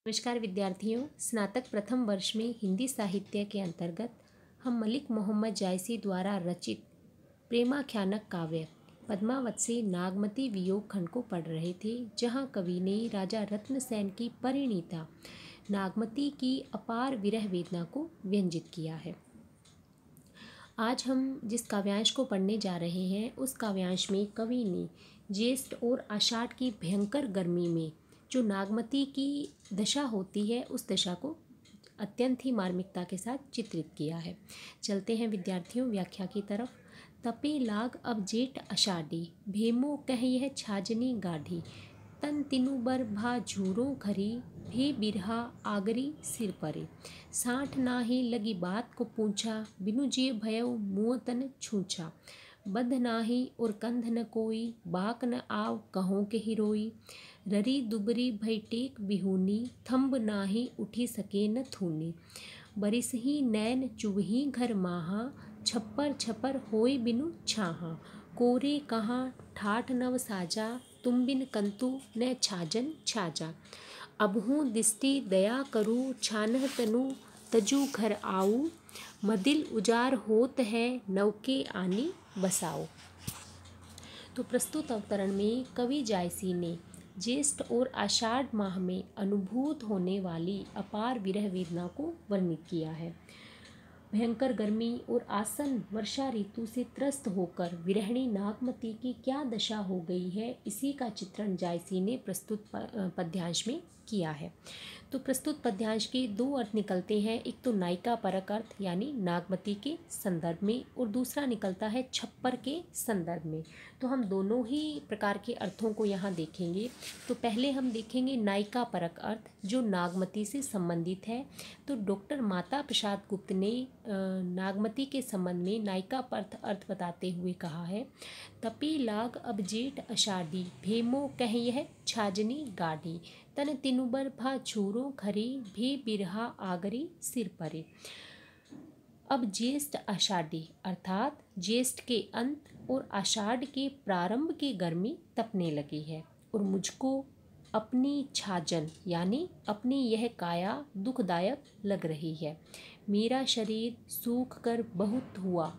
नमस्कार विद्यार्थियों, स्नातक प्रथम वर्ष में हिंदी साहित्य के अंतर्गत हम मलिक मोहम्मद जायसी द्वारा रचित प्रेमाख्यानक काव्य पद्मावत से नागमती वियोग खंड को पढ़ रहे थे, जहां कवि ने राजा रत्नसेन की परिणीता नागमती की अपार विरह वेदना को व्यंजित किया है। आज हम जिस काव्यांश को पढ़ने जा रहे हैं, उस काव्यांश में कवि ने ज्येष्ठ और आषाढ़ की भयंकर गर्मी में जो नागमती की दशा होती है, उस दशा को अत्यंत ही मार्मिकता के साथ चित्रित किया है। चलते हैं विद्यार्थियों व्याख्या की तरफ। तपे लाग अब जेठ आषाढ़ी, भेमो कह यह छाजनी गाढ़ी, तन तिनु बर भा झूरो खरी, भे बिरहा आगरी सिर परे, साठ नाही लगी बात को पूछा, बिनु जिय भयउ मुँह तन छूछा, बद्ध नाही और कंध न कोई, बाक न आव कहों के हिरोई, ररी दुबरी भई टेक बिहूनी, थंब नाही उठी सके न थूनी, बरिस ही नैन चुवही घर माहा, छप्पर छपर होय बिनु छाहा, कोरे कहाँ ठाठ नव साजा, तुम बिन कंतु न छाजन छाजा, अबहूँ दिष्टि दया करूँ, छानह तनु तजु घर आऊ, मदिल उजार होत है नवके आनी बसाओ। तो प्रस्तुत अवतरण में कवि जायसी ने ज्येष्ठ और आषाढ़ माह में अनुभूत होने वाली अपार विरह वेदना को वर्णित किया है। भयंकर गर्मी और आसन वर्षा ऋतु से त्रस्त होकर विरहिणी नागमती की क्या दशा हो गई है, इसी का चित्रण जायसी ने प्रस्तुत पद्यांश में किया है। तो प्रस्तुत पद्यांश के दो अर्थ निकलते हैं, एक तो नायिका परक अर्थ यानी नागमती के संदर्भ में, और दूसरा निकलता है छप्पर के संदर्भ में। तो हम दोनों ही प्रकार के अर्थों को यहाँ देखेंगे। तो पहले हम देखेंगे नायिका परक अर्थ जो नागमती से संबंधित है। तो डॉक्टर माता प्रसाद गुप्त ने नागमती के संबंध में नायिका परक अर्थ बताते हुए कहा है, तपी लाग अब जेठ आषाढ़ी, भेमो कह यह छाजनी गाढ़ी, तन तिनुबर भा छूरो खरी, भे बिरहा आगरी सिर परे। अब ज्येष्ठ आषाढ़ी अर्थात ज्येष्ठ के अंत और आषाढ़ के प्रारंभ की गर्मी तपने लगी है, और मुझको अपनी छाजन यानी अपनी यह काया दुखदायक लग रही है। मेरा शरीर सूख कर बहुत हुआ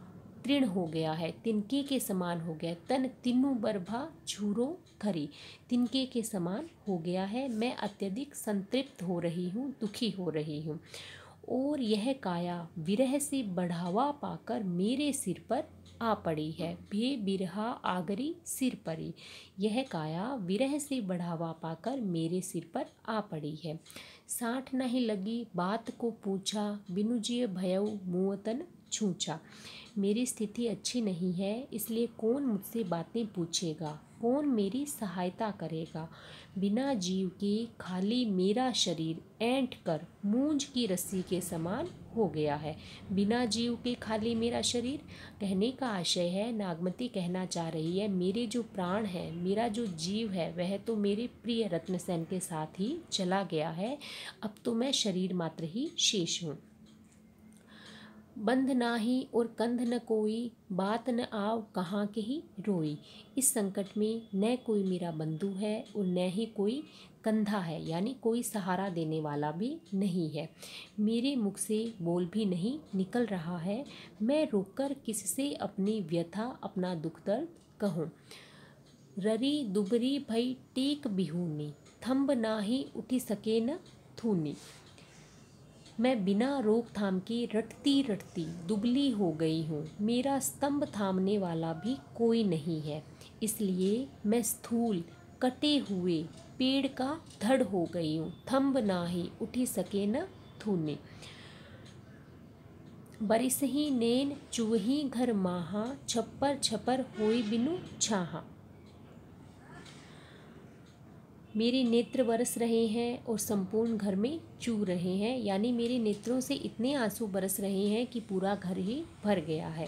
तृण हो गया है, तिनके के समान हो गया। तन तिनु बरभा झूरो खरी, तिनके के समान हो गया है। मैं अत्यधिक संतृप्त हो रही हूँ, दुखी हो रही हूँ, और यह काया विरह से बढ़ावा पाकर मेरे सिर पर आ पड़ी है। भे बिरहा आगरी सिर परी, यह काया विरह से बढ़ावा पाकर मेरे सिर पर आ पड़ी है। साठ नहीं लगी बात को पूछा, बिनु जिय भयउ मुँह तन छूछा, मेरी स्थिति अच्छी नहीं है, इसलिए कौन मुझसे बातें पूछेगा, कौन मेरी सहायता करेगा। बिना जीव के खाली मेरा शरीर ऐंठ कर मूंज की रस्सी के समान हो गया है। बिना जीव के खाली मेरा शरीर, कहने का आशय है, नागमती कहना चाह रही है, मेरे जो प्राण है, मेरा जो जीव है, वह तो मेरे प्रिय रत्नसेन के साथ ही चला गया है। अब तो मैं शरीर मात्र ही शेष हूँ। बंध नाही और कंध न कोई, बात न आव कहाँ के ही रोई। इस संकट में न कोई मेरा बंधु है और न ही कोई कंधा है, यानी कोई सहारा देने वाला भी नहीं है। मेरे मुख से बोल भी नहीं निकल रहा है। मैं रोककर किससे अपनी व्यथा अपना दुख दर्द कहूँ। ररी दुबरी भई टेक बिहूनी, थंब नाही उठी सके न थूनी। मैं बिना रोक थाम के रटती रटती दुबली हो गई हूँ, मेरा स्तंभ थामने वाला भी कोई नहीं है, इसलिए मैं स्थूल कटे हुए पेड़ का धड़ हो गई हूँ। थंब नाही उठी सके न थूने, बरिस ही नैन चुवही घर माहा, छप्पर छपर होई बिनु छाहा। मेरे नेत्र बरस रहे हैं और संपूर्ण घर में चू रहे हैं, यानी मेरे नेत्रों से इतने आंसू बरस रहे हैं कि पूरा घर ही भर गया है।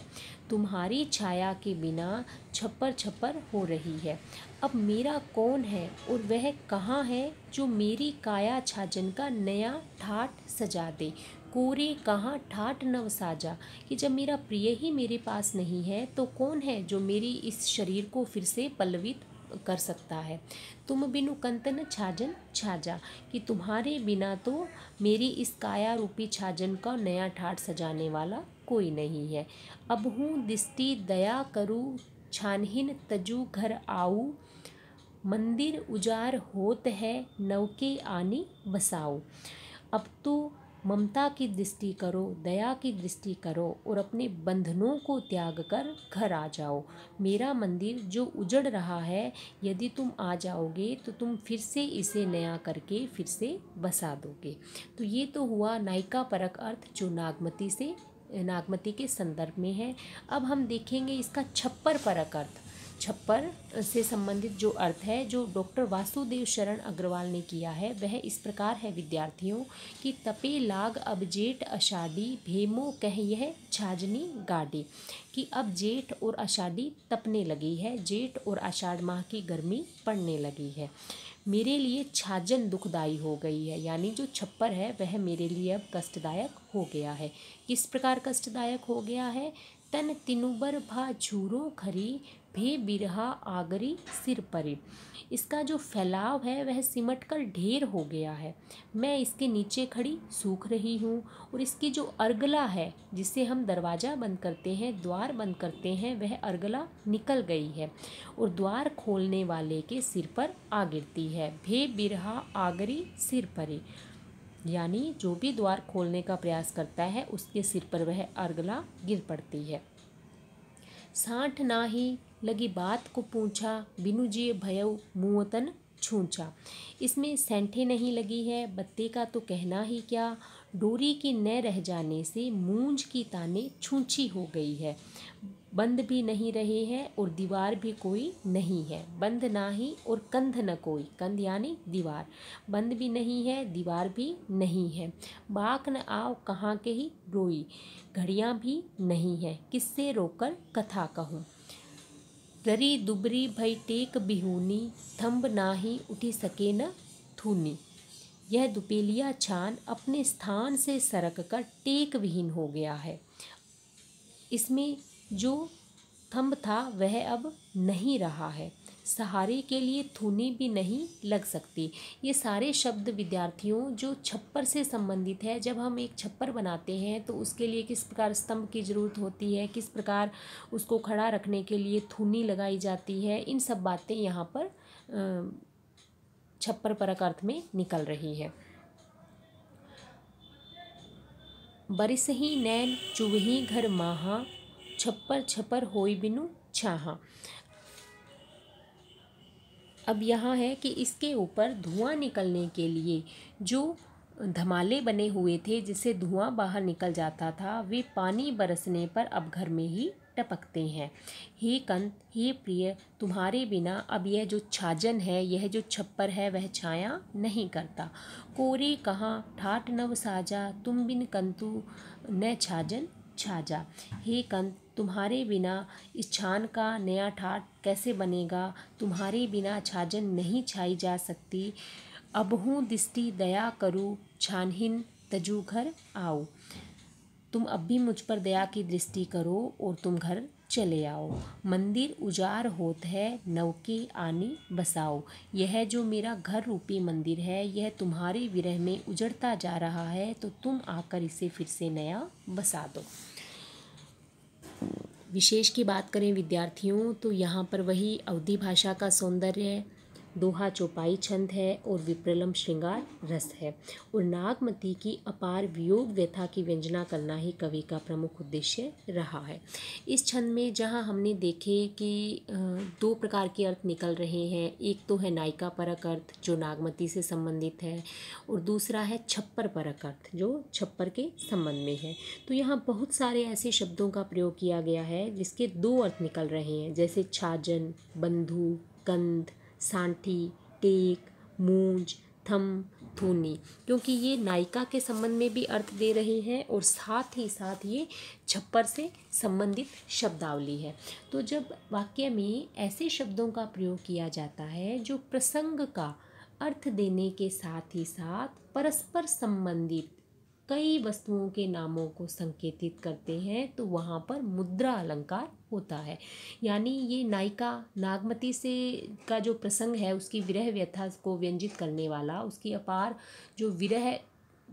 तुम्हारी छाया के बिना छप्पर छप्पर हो रही है। अब मेरा कौन है और वह कहाँ है जो मेरी काया छाजन का नया ठाठ सजा दे। कोरे कहाँ ठाठ नव साजा, कि जब मेरा प्रिय ही मेरे पास नहीं है तो कौन है जो मेरी इस शरीर को फिर से पल्लवित कर सकता है। तुम बिनु कंतन छाजन छाजा, कि तुम्हारे बिना तो मेरी इस काया रूपी छाजन का नया ठाट सजाने वाला कोई नहीं है। अब हूँ दिष्टि दया करूँ, छानहीन तजू घर आऊ, मंदिर उजार होत है, नवके आनी बसाओ। अब तो ममता की दृष्टि करो, दया की दृष्टि करो और अपने बंधनों को त्याग कर घर आ जाओ। मेरा मंदिर जो उजड़ रहा है, यदि तुम आ जाओगे तो तुम फिर से इसे नया करके फिर से बसा दोगे। तो ये तो हुआ नायिका परक अर्थ जो नागमती के संदर्भ में है। अब हम देखेंगे इसका छप्पर परक अर्थ। छप्पर से संबंधित जो अर्थ है जो डॉक्टर वासुदेव शरण अग्रवाल ने किया है वह इस प्रकार है विद्यार्थियों कि तपे लाग अब जेठ अषाढ़ी, भेमो कह यह छाजनी गाड़ी, कि अब जेठ और आषाढ़ी तपने लगी है, जेठ और आषाढ़ माह की गर्मी पड़ने लगी है। मेरे लिए छाजन दुखदाई हो गई है, यानी जो छप्पर है वह मेरे लिए अब कष्टदायक हो गया है। किस प्रकार कष्टदायक हो गया है? तन तिनुबर भा झूरो खरी, भे बिरहा आगरी सिर परी। इसका जो फैलाव है वह सिमट कर ढेर हो गया है। मैं इसके नीचे खड़ी सूख रही हूँ और इसकी जो अर्गला है जिससे हम दरवाज़ा बंद करते हैं, द्वार बंद करते हैं, वह अर्गला निकल गई है और द्वार खोलने वाले के सिर पर आ गिरती है। भे बिरहा आगरी सिर परी, यानी जो भी द्वार खोलने का प्रयास करता है उसके सिर पर वह अर्गला गिर पड़ती है। साठ नाही लगी बात को पूछा, बिनु जिए भयउ मुँहतन छूछा। इसमें सैंठे नहीं लगी है, बत्ते का तो कहना ही क्या, डोरी की न रह जाने से मूंज की ताने छूछी हो गई है। बंद भी नहीं रहे हैं और दीवार भी कोई नहीं है। बंद नाही और कंध न कोई, कंध यानी दीवार, बंद भी नहीं है दीवार भी नहीं है। बाक न आओ कहाँ के ही रोई, घड़ियाँ भी नहीं है किससे रोकर कथा कहूँ। ररी दुबरी भई टेक बिहूनी, थंब नाही उठी सके न थूनी। यह दुपेलिया छान अपने स्थान से सरक कर टेक विहीन हो गया है। इसमें जो थंब था वह अब नहीं रहा है, सहारे के लिए थूनी भी नहीं लग सकती। ये सारे शब्द विद्यार्थियों जो छप्पर से संबंधित है। जब हम एक छप्पर बनाते हैं तो उसके लिए किस प्रकार स्तंभ की ज़रूरत होती है, किस प्रकार उसको खड़ा रखने के लिए थूनी लगाई जाती है, इन सब बातें यहाँ पर छप्पर परक अर्थ में निकल रही है। बरिस ही नैन चुवही घर माहा, छप्पर छपर होई बिनु छाहा। अब यहाँ है कि इसके ऊपर धुआं निकलने के लिए जो धमाले बने हुए थे जिससे धुआं बाहर निकल जाता था, वे पानी बरसने पर अब घर में ही टपकते हैं। हे कंत, हे प्रिय, तुम्हारे बिना अब यह जो छाजन है, यह जो छप्पर है, वह छाया नहीं करता। कोरे कहाँ ठाट नव साजा, तुम बिन कंतु न छाजन छाजा। हे कंत, तुम्हारे बिना इस छान का नया ठाट कैसे बनेगा, तुम्हारे बिना छाजन नहीं छाई जा सकती। अब हूँ दिष्टि दया करूँ, छानहीन तजू घर आओ। तुम अब भी मुझ पर दया की दृष्टि करो और तुम घर चले आओ। मंदिर उजार होत है, नवके आनी बसाओ। यह जो मेरा घर रूपी मंदिर है यह तुम्हारे विरह में उजड़ता जा रहा है, तो तुम आकर इसे फिर से नया बसा दो। विशेष की बात करें विद्यार्थियों तो यहाँ पर वही अवधी भाषा का सौंदर्य, दोहा चौपाई छंद है और विप्रलंब श्रृंगार रस है और नागमती की अपार वियोग व्यथा की व्यंजना करना ही कवि का प्रमुख उद्देश्य रहा है। इस छंद में जहाँ हमने देखे कि दो प्रकार के अर्थ निकल रहे हैं, एक तो है नायिका परक अर्थ जो नागमती से संबंधित है और दूसरा है छप्पर परक अर्थ जो छप्पर के संबंध में है। तो यहाँ बहुत सारे ऐसे शब्दों का प्रयोग किया गया है जिसके दो अर्थ निकल रहे हैं, जैसे छाजन, बंधु, कंध, सांठी, टेक, मूंज, थम, थूनी, क्योंकि ये नायिका के संबंध में भी अर्थ दे रहे हैं और साथ ही साथ ये छप्पर से संबंधित शब्दावली है। तो जब वाक्य में ऐसे शब्दों का प्रयोग किया जाता है जो प्रसंग का अर्थ देने के साथ ही साथ परस्पर संबंधित कई वस्तुओं के नामों को संकेतित करते हैं तो वहाँ पर मुद्रा अलंकार होता है। यानी ये नायिका नागमती से का जो प्रसंग है उसकी विरह व्यथा को व्यंजित करने वाला, उसकी अपार जो विरह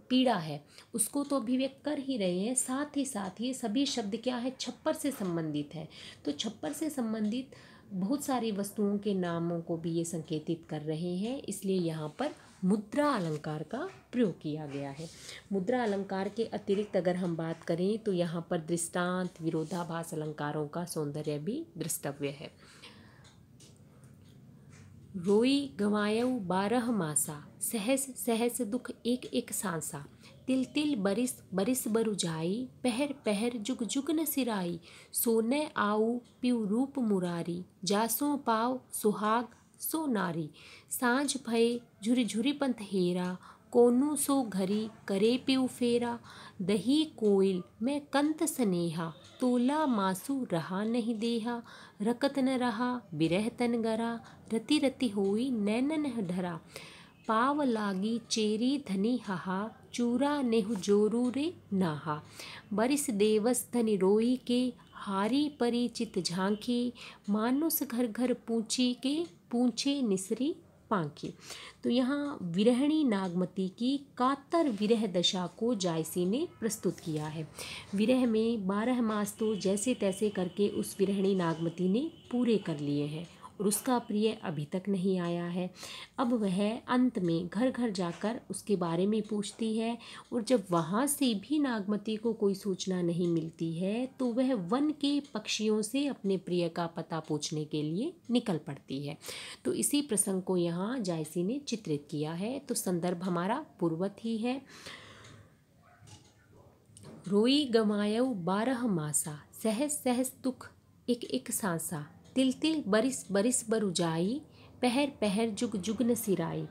पीड़ा है उसको तो अभिव्यक्त कर ही रहे हैं, साथ ही साथ ये सभी शब्द क्या है, छप्पर से संबंधित है। तो छप्पर से संबंधित बहुत सारी वस्तुओं के नामों को भी ये संकेतित कर रहे हैं, इसलिए यहाँ पर मुद्रा अलंकार का प्रयोग किया गया है। मुद्रा अलंकार के अतिरिक्त अगर हम बात करें तो यहाँ पर दृष्टांत, विरोधाभास अलंकारों का सौंदर्य भी द्रष्टव्य है। रोई गंवायऊ 12 मासा, सहस सहस दुख एक एक सांसा। तिल तिल बरिस बरिस बरु जाई, पहर पहर जुग जुग न सिराई। सोने आऊ पिउ रूप मुरारी, जासो पाव सुहाग सो नारी। सांझ भय झुरी झुरी पंथ हेरा, कोनु सो घरी करे पिउ फेरा। दही कोयल मैं कंत स्नेहा, तोला मासु रहा नहीं देहा। रकत न रहा बिरह तन गरा, रति रति होई नैनन ढरा। पाव लागी चेरी धनी हहा, चूरा नेहु जोरू रे नाहा। बरिस देवस धनि रोई के, हारी परिचित झांकी। मानुस घर घर पूछी के, पूछे निसरी पांकी। तो यहाँ विरहिणी नागमती की कातर विरह दशा को जायसी ने प्रस्तुत किया है। विरह में 12 मास तो जैसे तैसे करके उस विरहिणी नागमती ने पूरे कर लिए हैं और उसका प्रिय अभी तक नहीं आया है। अब वह अंत में घर घर जाकर उसके बारे में पूछती है और जब वहाँ से भी नागमती को कोई सूचना नहीं मिलती है तो वह वन के पक्षियों से अपने प्रिय का पता पूछने के लिए निकल पड़ती है। तो इसी प्रसंग को यहाँ जायसी ने चित्रित किया है। तो संदर्भ हमारा पूर्वत ही है। रोई गंवायऊ 12 मासा, सहस सहस दुख एक एक सांसा। तिल तिल बरिस बरिस बरु जाई, पहर पहर जुग जुग न सिराई।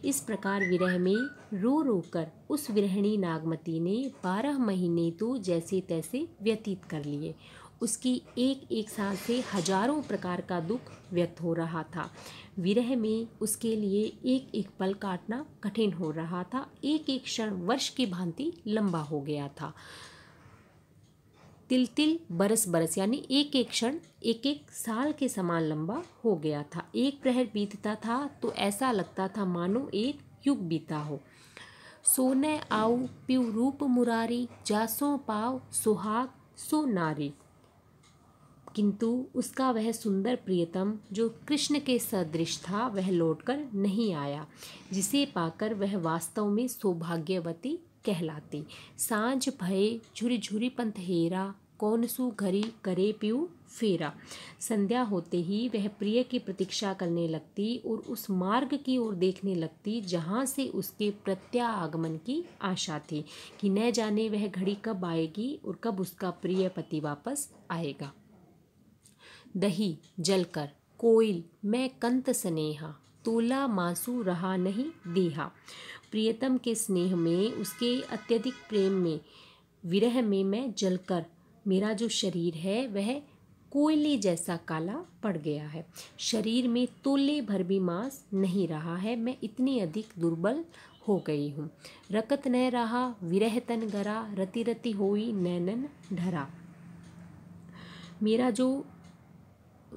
इस प्रकार विरह में रो रो कर उस विरहिणी नागमती ने 12 महीने तो जैसे तैसे व्यतीत कर लिए। उसकी एक एक सांस से हजारों प्रकार का दुख व्यक्त हो रहा था। विरह में उसके लिए एक एक पल काटना कठिन हो रहा था। एक एक क्षण वर्ष की भांति लंबा हो गया था। तिल तिल बरस बरस यानी एक एक क्षण एक एक साल के समान लंबा हो गया था। एक प्रहर बीतता था तो ऐसा लगता था मानो एक युग बीता हो। सोने आऊ पिउ रूप मुरारी, जासों पाव सुहाग सो नारी। किंतु उसका वह सुंदर प्रियतम जो कृष्ण के सदृश था वह लौटकर नहीं आया, जिसे पाकर वह वास्तव में सौभाग्यवती कहलाती। सांझ भये झुरी झुरी पंथ हेरा, कौनसु घरी करे पिउ फेरा। संध्या होते ही वह प्रिय की प्रतीक्षा करने लगती और उस मार्ग की ओर देखने लगती जहाँ से उसके प्रत्यागमन की आशा थी कि न जाने वह घड़ी कब आएगी और कब उसका प्रिय पति वापस आएगा। दही जलकर कोयल मैं कंत स्नेहा, तोला मासु रहा नहीं देहा। प्रियतम के स्नेह में, उसके अत्यधिक प्रेम में, विरह में मैं जलकर मेरा जो शरीर है वह कोयले जैसा काला पड़ गया है। शरीर में तोले भर भी मांस नहीं रहा है। मैं इतनी अधिक दुर्बल हो गई हूँ। रकत न रहा विरह तन गरा, रति रति होई नैनन ढरा। मेरा जो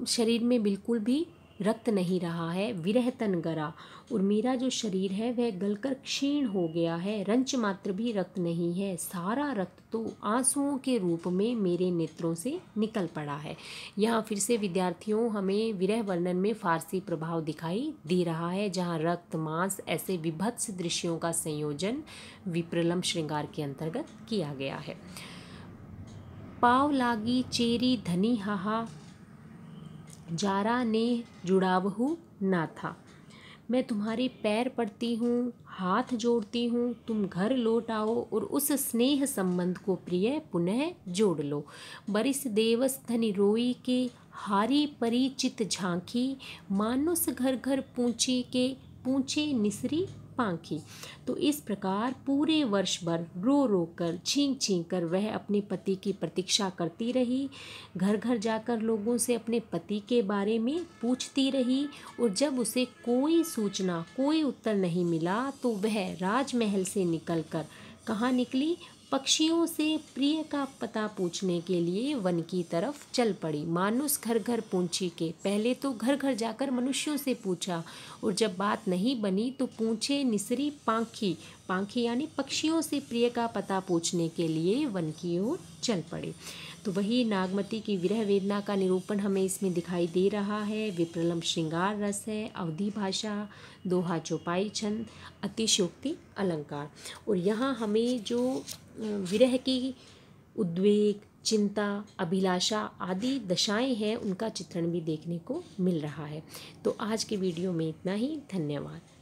शरीर में बिल्कुल भी रक्त नहीं रहा है, विरह तन गरा, और मेरा जो शरीर है वह गलकर क्षीण हो गया है। रंच मात्र भी रक्त नहीं है। सारा रक्त तो आंसुओं के रूप में मेरे नेत्रों से निकल पड़ा है। यहाँ फिर से विद्यार्थियों हमें विरह वर्णन में फारसी प्रभाव दिखाई दे रहा है, जहाँ रक्त मांस ऐसे विभत्स दृश्यों का संयोजन विप्रलंब श्रृंगार के अंतर्गत किया गया है। पाव लागी चेरी धनी हाहा, जारा ने जुड़ावहु ना था। मैं तुम्हारे पैर पड़ती हूँ, हाथ जोड़ती हूँ, तुम घर लौट आओ और उस स्नेह संबंध को प्रिय पुनः जोड़ लो। बरिस देवस धनि रोई के, हारी परिचित झांकी। मानुस घर घर पूछी के, पूछे निसरी पांखी। तो इस प्रकार पूरे वर्ष भर रो रो कर छींक छींक कर वह अपने पति की प्रतीक्षा करती रही। घर घर जाकर लोगों से अपने पति के बारे में पूछती रही और जब उसे कोई सूचना, कोई उत्तर नहीं मिला तो वह राजमहल से निकलकर कहाँ निकली? पक्षियों से प्रिय का पता पूछने के लिए वन की तरफ चल पड़ी। मानुस घर घर पूछी के, पहले तो घर घर जाकर मनुष्यों से पूछा, और जब बात नहीं बनी तो पूछे निसरी पांखी। पांखी यानी पक्षियों से प्रिय का पता पूछने के लिए वन की ओर चल पड़े। तो वही नागमती की विरह वेदना का निरूपण हमें इसमें दिखाई दे रहा है। विप्रलंब श्रृंगार रस है, अवधी भाषा, दोहा चौपाई छंद, अतिशयोक्ति अलंकार। और यहाँ हमें जो विरह की उद्वेग, चिंता, अभिलाषा आदि दशाएं हैं उनका चित्रण भी देखने को मिल रहा है। तो आज के वीडियो में इतना ही। धन्यवाद।